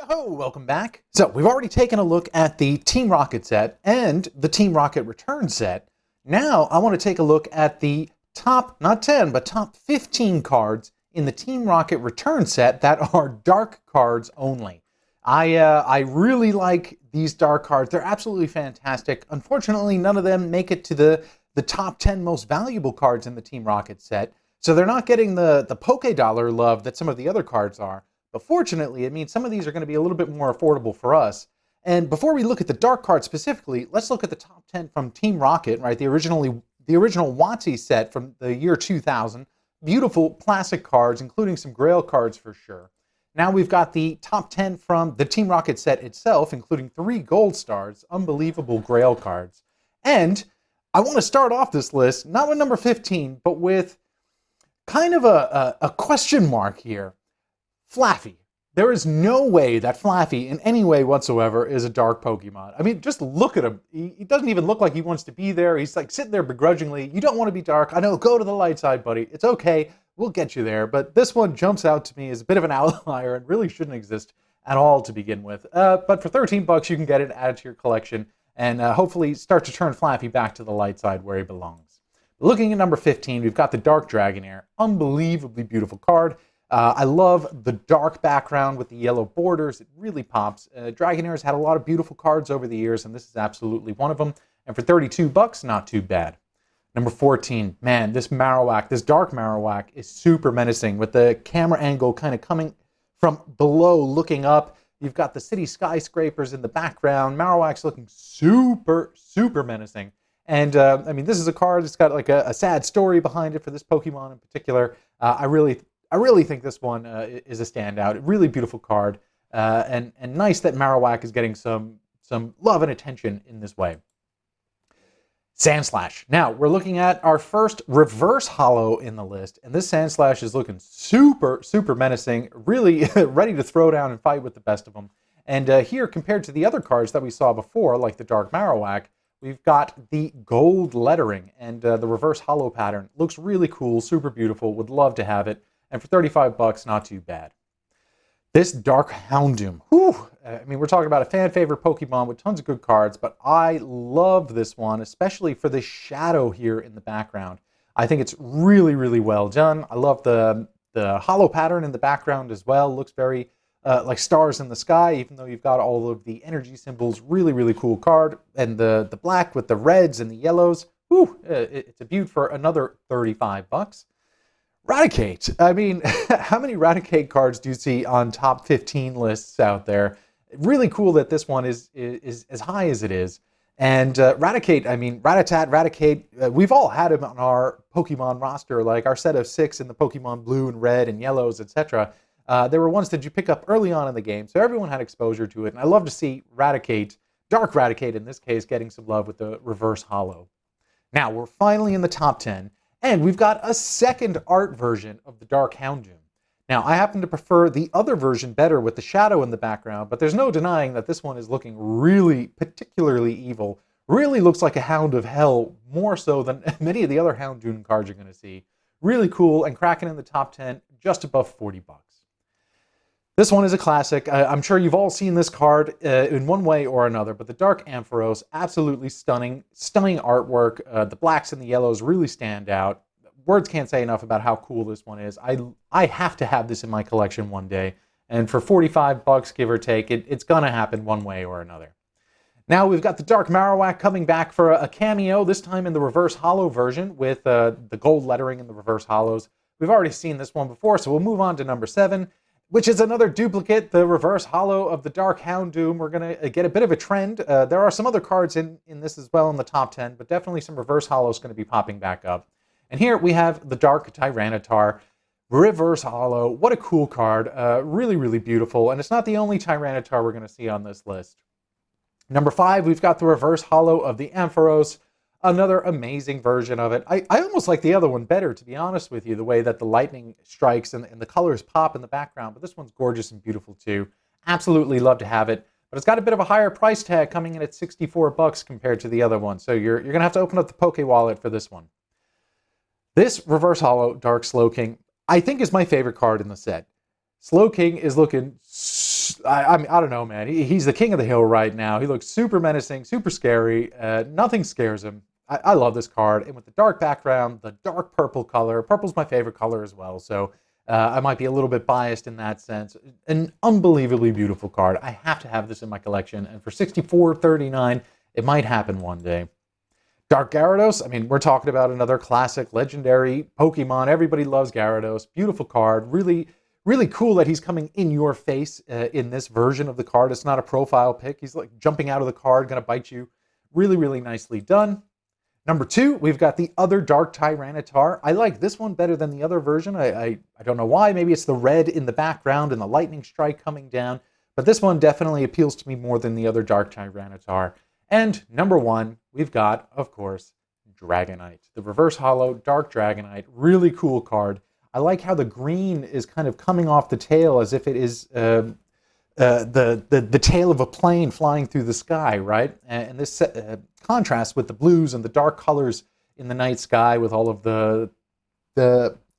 Yo-ho, welcome back. So we've already taken a look at the Team Rocket set and the Team Rocket Return set. Now I want to take a look at the top, not 10, but top 15 cards in the Team Rocket Return set that are dark cards only. I really like these dark cards. They're absolutely fantastic. Unfortunately, none of them make it to the top 10 most valuable cards in the Team Rocket set. So they're not getting the Poké Dollar love that some of the other cards are. But fortunately, it means some of these are going to be a little bit more affordable for us. And before we look at the dark cards specifically, let's look at the top 10 from Team Rocket, right? The original WotC set from the year 2000. Beautiful classic cards, including some Grail cards for sure. Now we've got the top 10 from the Team Rocket set itself, including 3 gold stars, unbelievable Grail cards. And I want to start off this list, not with number 15, but with kind of a question mark here. Flaffy. There is no way that Flaffy in any way whatsoever is a dark Pokemon. I mean, just look at him. He doesn't even look like he wants to be there. He's like sitting there begrudgingly. You don't want to be dark. I know, go to the light side, buddy. It's okay. We'll get you there. But this one jumps out to me as a bit of an outlier and really shouldn't exist at all to begin with. But for 13 bucks, you can get it added to your collection and hopefully start to turn Flaffy back to the light side where he belongs. Looking at number 15, we've got the Dark Dragonair. Unbelievably beautiful card. I love the dark background with the yellow borders. It really pops. Dragonair's had a lot of beautiful cards over the years, and this is absolutely one of them. And for 32 bucks, not too bad. Number 14, man, this Marowak, this dark Marowak is super menacing with the camera angle kind of coming from below, looking up. You've got the city skyscrapers in the background. Marowak's looking super, super menacing. And, I mean, this is a card that's got like a sad story behind it for this Pokemon in particular. I really think this one is a standout. Really beautiful card, and nice that Marowak is getting some love and attention in this way. Sandslash. Now, we're looking at our first reverse holo in the list, and this Sandslash is looking super, super menacing, really ready to throw down and fight with the best of them. And here, compared to the other cards that we saw before, like the Dark Marowak, we've got the gold lettering and the reverse holo pattern. Looks really cool, super beautiful, would love to have it. And for 35 bucks, not too bad. This Dark Houndoom. Whew. I mean, we're talking about a fan favorite Pokemon with tons of good cards, but I love this one, especially for the shadow here in the background. I think it's really, really well done. I love the holo pattern in the background as well. Looks very like stars in the sky, even though you've got all of the energy symbols. Really, really cool card. And the black with the reds and the yellows. Whew. It's a beaut for another 35 bucks. Raticate. I mean, how many Raticate cards do you see on top 15 lists out there? Really cool that this one is as high as it is. And Raticate, I mean, Rattata, Raticate, we've all had him on our Pokemon roster, like our set of 6 in the Pokemon Blue and Red and Yellows, etc. There were ones that you pick up early on in the game, so everyone had exposure to it. And I love to see Raticate, Dark Raticate in this case, getting some love with the reverse holo. Now, we're finally in the top 10. And we've got a second art version of the Dark Houndoom. Now, I happen to prefer the other version better with the shadow in the background, but there's no denying that this one is looking really particularly evil. Really looks like a Hound of Hell, more so than many of the other Houndoom cards you're going to see. Really cool, and cracking in the top 10, just above 40 bucks. This one is a classic. I'm sure you've all seen this card in one way or another, but the Dark Ampharos, absolutely stunning artwork. The blacks and the yellows really stand out. Words can't say enough about how cool this one is. I have to have this in my collection one day, and for 45 bucks, give or take, it's gonna happen one way or another. Now we've got the Dark Marowak coming back for a cameo, this time in the reverse holo version with the gold lettering in the reverse holos. We've already seen this one before, so we'll move on to number 7. Which is another duplicate, the reverse holo of the Dark Houndoom. We're going to get a bit of a trend. There are some other cards in this as well in the top 10, but definitely some reverse holos going to be popping back up. And here we have the Dark Tyranitar reverse holo. What a cool card. Really, really beautiful. And it's not the only Tyranitar we're going to see on this list. Number 5, we've got the reverse holo of the Ampharos. Another amazing version of it. I almost like the other one better, to be honest with you, the way that the lightning strikes and the colors pop in the background. But this one's gorgeous and beautiful too. Absolutely love to have it. But it's got a bit of a higher price tag, coming in at 64 bucks compared to the other one. So you're going to have to open up the Poké Wallet for this one. This reverse holo Dark Slowking, I think, is my favorite card in the set. Slowking is looking I mean, I don't know, man. He's the king of the hill right now. He looks super menacing, super scary. Nothing scares him. I love this card. And with the dark background, the dark purple color. Purple's my favorite color as well. So I might be a little bit biased in that sense. An unbelievably beautiful card. I have to have this in my collection. And for $64.39, it might happen one day. Dark Gyarados, I mean, we're talking about another classic, legendary Pokemon. Everybody loves Gyarados. Beautiful card. Really, really cool that he's coming in your face in this version of the card. It's not a profile pic. He's like jumping out of the card, going to bite you. Really, really nicely done. Number 2, we've got the other Dark Tyranitar. I like this one better than the other version. I don't know why. Maybe it's the red in the background and the lightning strike coming down. But this one definitely appeals to me more than the other Dark Tyranitar. And number 1, we've got, of course, Dragonite. The Reverse Holo Dark Dragonite. Really cool card. I like how the green is kind of coming off the tail as if it is the tail of a plane flying through the sky, right? And this contrasts with the blues and the dark colors in the night sky with all of the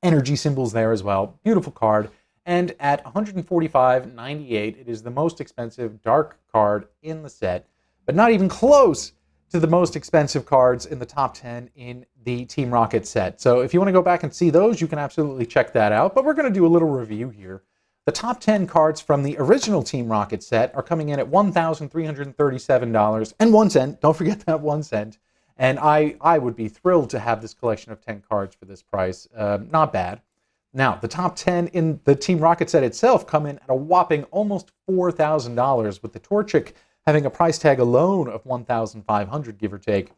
energy symbols there as well. Beautiful card. And at $145.98, it is the most expensive dark card in the set, but not even close to the most expensive cards in the top 10 in the Team Rocket set. So if you want to go back and see those, you can absolutely check that out. But we're going to do a little review here. The top 10 cards from the original Team Rocket set are coming in at $1,337.01. Don't forget that 1 cent. And I would be thrilled to have this collection of 10 cards for this price. Not bad. Now, the top 10 in the Team Rocket set itself come in at a whopping almost $4,000, with the Torchic having a price tag alone of $1,500, give or take.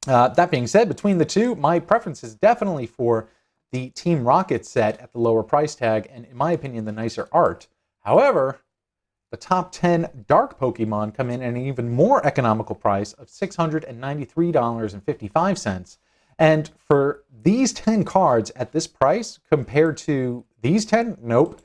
That being said, between the two, my preference is definitely for the Team Rocket set at the lower price tag, and in my opinion, the nicer art. However, the top 10 dark Pokemon come in at an even more economical price of $693.55. And for these 10 cards at this price, compared to these 10, nope.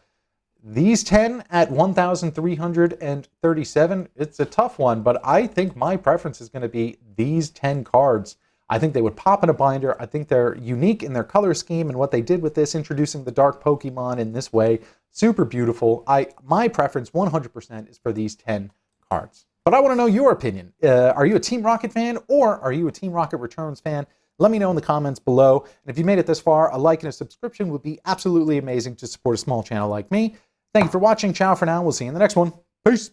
These 10 at $1,337, it's a tough one, but I think my preference is going to be these 10 cards. I think they would pop in a binder. I think they're unique in their color scheme, and what they did with this, introducing the dark Pokemon in this way, super beautiful. My preference 100% is for these 10 cards. But I want to know your opinion. Are you a Team Rocket fan, or are you a Team Rocket Returns fan? Let me know in the comments below. And if you made it this far, a like and a subscription would be absolutely amazing to support a small channel like me. Thank you for watching. Ciao for now. We'll see you in the next one. Peace.